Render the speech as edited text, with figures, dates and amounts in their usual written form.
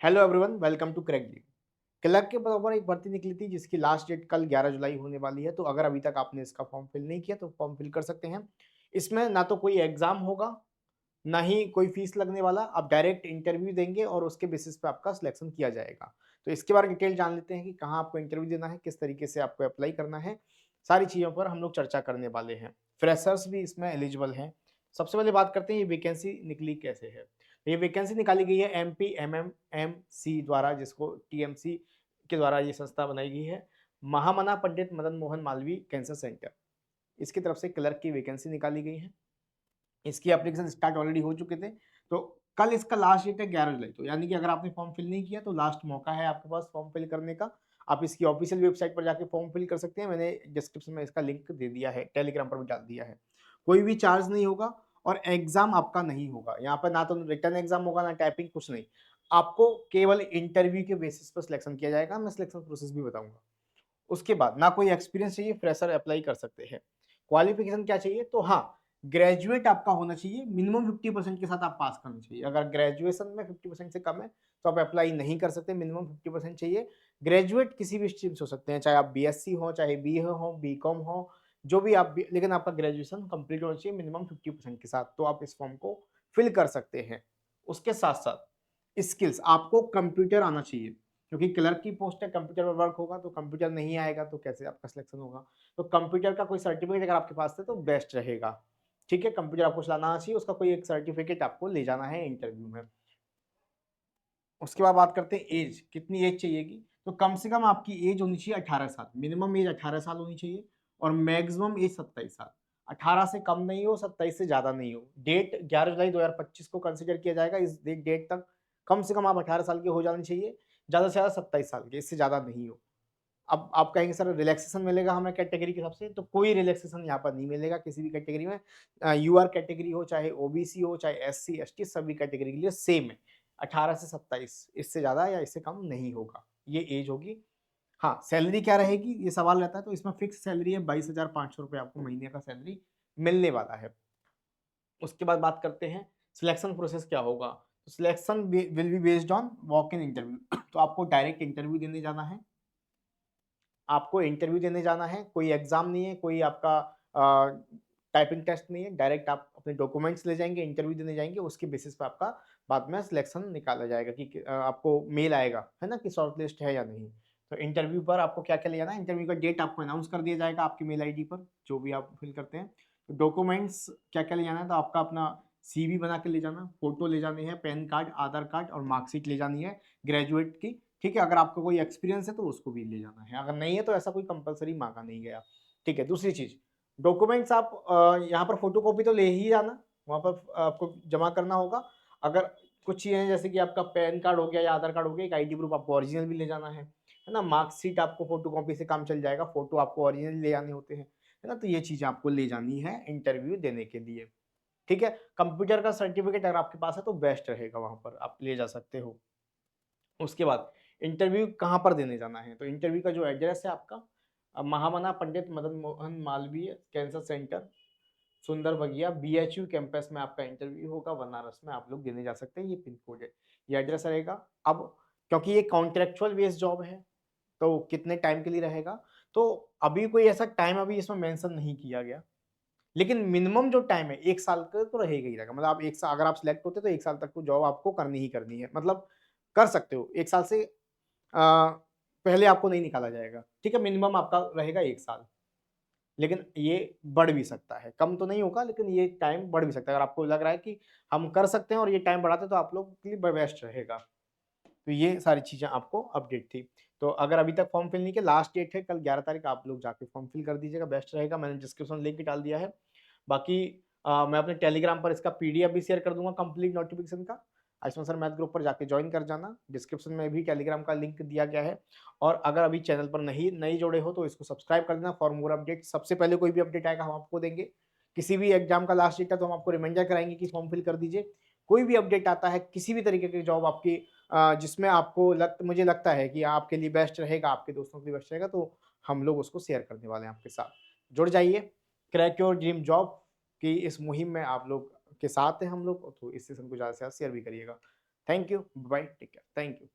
Hello everyone, welcome to crack league. Clerk के बराबर एक भर्ती निकली थी जिसकी लास्ट डेट कल 11 जुलाई होने वाली है। तो अगर अभी तक आपने इसका फॉर्म फिल नहीं किया तो फॉर्म फिल कर सकते हैं। इसमें ना तो कोई एग्जाम होगा, ना ही कोई फीस लगने वाला। आप डायरेक्ट इंटरव्यू देंगे और उसके बेसिस पे आपका सिलेक्शन किया जाएगा। तो इसके बारे में डिटेल जान लेते हैं कि कहाँ आपको इंटरव्यू देना है, किस तरीके से आपको अप्लाई करना है। सारी चीज़ों पर हम लोग चर्चा करने वाले हैं। फ्रेशर्स भी इसमें एलिजिबल हैं। सबसे पहले बात करते हैं ये वैकेंसी निकली कैसे है। ये वैकेंसी निकाली गई है MPMMMC द्वारा, जिसको TMC के द्वारा ये संस्था बनाई गई है। महामना पंडित मदन मोहन मालवीय कैंसर सेंटर, इसकी तरफ से क्लर्क की वैकेंसी निकाली गई है। इसकी एप्लीकेशन स्टार्ट ऑलरेडी हो चुके थे। तो कल इसका लास्ट डेट है 11 जुलाई। तो यानी कि अगर आपने फॉर्म फिल नहीं किया तो लास्ट मौका है आपके पास फॉर्म फिल करने का। आप इसकी ऑफिशियल वेबसाइट पर जाके फॉर्म फिल कर सकते हैं। मैंने डिस्क्रिप्शन में इसका लिंक दे दिया है, टेलीग्राम पर भी डाल दिया है। कोई भी चार्ज नहीं होगा और एग्जाम आपका नहीं होगा। यहाँ पर ना तो रिटर्न एग्जाम होगा, ना टाइपिंग, कुछ नहीं। आपको केवल इंटरव्यू के बेसिस पर सिलेक्शन किया जाएगा। मैं सिलेक्शन प्रोसेस भी बताऊंगा। उसके बाद ना कोई एक्सपीरियंस चाहिए, फ्रेशर अप्लाई कर सकते हैं। क्वालिफिकेशन क्या चाहिए? तो हाँ, ग्रेजुएट आपका होना चाहिए। मिनिमम 50% के साथ आप पास करना चाहिए। अगर ग्रेजुएशन में 50% से कम है तो आप अप्लाई नहीं कर सकते। मिनिमम 50% चाहिए। ग्रेजुएट किसी भी स्ट्रीम से हो सकते हैं, चाहे आप BSc हो, चाहे BA हो, BCom हो, जो भी आप लेकिन आपका ग्रेजुएशन कंप्लीट होना चाहिए मिनिमम 50% के साथ। तो आप इस फॉर्म को फिल कर सकते हैं। उसके साथ साथ स्किल्स, आपको कंप्यूटर आना चाहिए, क्योंकि क्लर्क की पोस्ट है, कंप्यूटर पर वर्क होगा। तो कंप्यूटर नहीं आएगा तो कैसे आपका सिलेक्शन होगा? तो कंप्यूटर का कोई सर्टिफिकेट अगर आपके पास है तो बेस्ट रहेगा। ठीक है, कंप्यूटर आपको चलाना आना चाहिए, उसका कोई एक सर्टिफिकेट आपको ले जाना है इंटरव्यू में। उसके बाद बात करते हैं एज, कितनी एज चाहिएगी? तो कम से कम आपकी एज होनी चाहिए 18 साल। मिनिमम एज 18 साल होनी चाहिए और मैक्सिमम एज 27 साल। 18 से कम नहीं हो, 27 से ज्यादा नहीं हो। डेट 11 जुलाई 2025 को कंसिडर किया जाएगा। इस डेट तक कम से कम आप 18 साल के हो जाने चाहिए। ज्यादा से ज्यादा 27 साल के, इससे ज्यादा नहीं हो। अब आप कहेंगे सर रिलैक्सेशन मिलेगा हमें कैटेगरी के हिसाब से? तो कोई रिलैक्सेशन यहाँ पर नहीं मिलेगा किसी भी कैटेगरी में। UR कैटेगरी हो, चाहे OBC हो, चाहे SC ST, सभी कैटेगरी के लिए सेम है। 18 से 27, इससे ज्यादा या इससे कम नहीं होगा, ये एज होगी। हाँ, सैलरी क्या रहेगी ये सवाल रहता है। तो इसमें फिक्स सैलरी है, 22,500 रुपये आपको महीने का सैलरी मिलने वाला है। उसके बाद बात करते हैं सिलेक्शन प्रोसेस क्या होगा। तो selection will be based on walk in interview. तो आपको डायरेक्ट इंटरव्यू देने जाना है। आपको इंटरव्यू देने जाना है, कोई एग्जाम नहीं है, कोई आपका टाइपिंग टेस्ट नहीं है। डायरेक्ट आप अपने डॉक्यूमेंट्स ले जाएंगे, इंटरव्यू देने जाएंगे, उसके बेसिस पे आपका बाद में सिलेक्शन निकाला जाएगा कि आपको मेल आएगा है ना कि शॉर्ट लिस्ट है या नहीं। तो इंटरव्यू पर आपको क्या क्या ले जाना है, इंटरव्यू का डेट आपको अनाउंस कर दिया जाएगा आपकी मेल ID पर, जो भी आप फिल करते हैं। तो डॉक्यूमेंट्स क्या क्या ले जाना है? तो आपका अपना CV बना के ले जाना, फोटो ले जानी है, पैन कार्ड, आधार कार्ड और मार्कशीट ले जानी है ग्रेजुएट की। ठीक है, अगर आपको कोई एक्सपीरियंस है तो उसको भी ले जाना है, अगर नहीं है तो ऐसा कोई कंपलसरी मांगा नहीं गया। ठीक है, दूसरी चीज, डॉक्यूमेंट्स आप यहाँ पर फोटो कॉपी तो ले ही जाना, वहां पर आपको जमा करना होगा। अगर कुछ चीजें जैसे कि आपका पैन कार्ड हो गया या आधार कार्ड हो गया, एक ID प्रूफ आपको ओरिजिनल भी ले जाना है ना। मार्कशीट आपको फोटो कॉपी से काम चल जाएगा, फोटो आपको ओरिजिनल ले जाने होते हैं, है ना। तो ये चीजें आपको ले जानी है इंटरव्यू देने के लिए। ठीक है, कंप्यूटर का सर्टिफिकेट अगर आपके पास है तो बेस्ट रहेगा, वहां पर आप ले जा सकते हो। उसके बाद इंटरव्यू कहाँ पर देने जाना है? तो इंटरव्यू का जो एड्रेस है आपका, महामना पंडित मदन मोहन मालवीय कैंसर सेंटर, सुंदर बगिया, BHU कैंपस में आपका इंटरव्यू होगा। बनारस में आप लोग देने जा सकते हैं। ये पिन कोड है, ये एड्रेस रहेगा। अब क्योंकि ये कॉन्ट्रेक्चुअल बेस्ड जॉब है तो कितने टाइम के लिए रहेगा? तो अभी कोई ऐसा टाइम अभी इसमें मेंशन नहीं किया गया, लेकिन मिनिमम जो टाइम है 1 साल का तो रहेगा ही रहेगा। मतलब आप 1 साल, अगर आप सिलेक्ट होते तो 1 साल तक तो जॉब आपको करनी ही करनी है। मतलब कर सकते हो 1 साल से पहले आपको नहीं निकाला जाएगा। ठीक है, मिनिमम आपका रहेगा 1 साल, लेकिन ये बढ़ भी सकता है, कम तो नहीं होगा लेकिन ये टाइम बढ़ भी सकता है। अगर आपको लग रहा है कि हम कर सकते हैं और ये टाइम बढ़ाते तो आप लोग के लिए बेस्ट रहेगा। तो ये सारी चीजें आपको अपडेट थी। तो अगर अभी तक फॉर्म फिल नहीं किया, लास्ट डेट है कल 11 तारीख, आप लोग जाके फॉर्म फिल कर दीजिएगा, बेस्ट रहेगा। मैंने डिस्क्रिप्शन लिंक डाल दिया है। बाकी मैं अपने टेलीग्राम पर इसका PDF भी शेयर कर दूंगा कंप्लीट नोटिफिकेशन का। आयुष्मान सर मैथ ग्रुप पर जाके ज्वाइन कर जाना, डिस्क्रिप्शन में भी टेलीग्राम का लिंक दिया गया है। और अगर अभी चैनल पर नहीं जुड़े हो तो इसको सब्सक्राइब कर देना फॉर मोर अपडेट। सबसे पहले कोई भी अपडेट आएगा हम आपको देंगे। किसी भी एग्जाम का लास्ट डेट है तो हम आपको रिमाइंडर कराएंगे कि फॉर्म फिल कर दीजिए। कोई भी अपडेट आता है किसी भी तरीके की जॉब आपकी जिसमें आपको मुझे लगता है कि आपके लिए बेस्ट रहेगा, आपके दोस्तों के लिए बेस्ट रहेगा, तो हम लोग उसको शेयर करने वाले हैं आपके साथ। जुड़ जाइए क्रैक योर ड्रीम जॉब की इस मुहिम में, आप लोग के साथ हैं हम लोग। तो इस सेशन को ज़्यादा से ज़्यादा शेयर भी करिएगा। Thank you, bye, take care, thank you.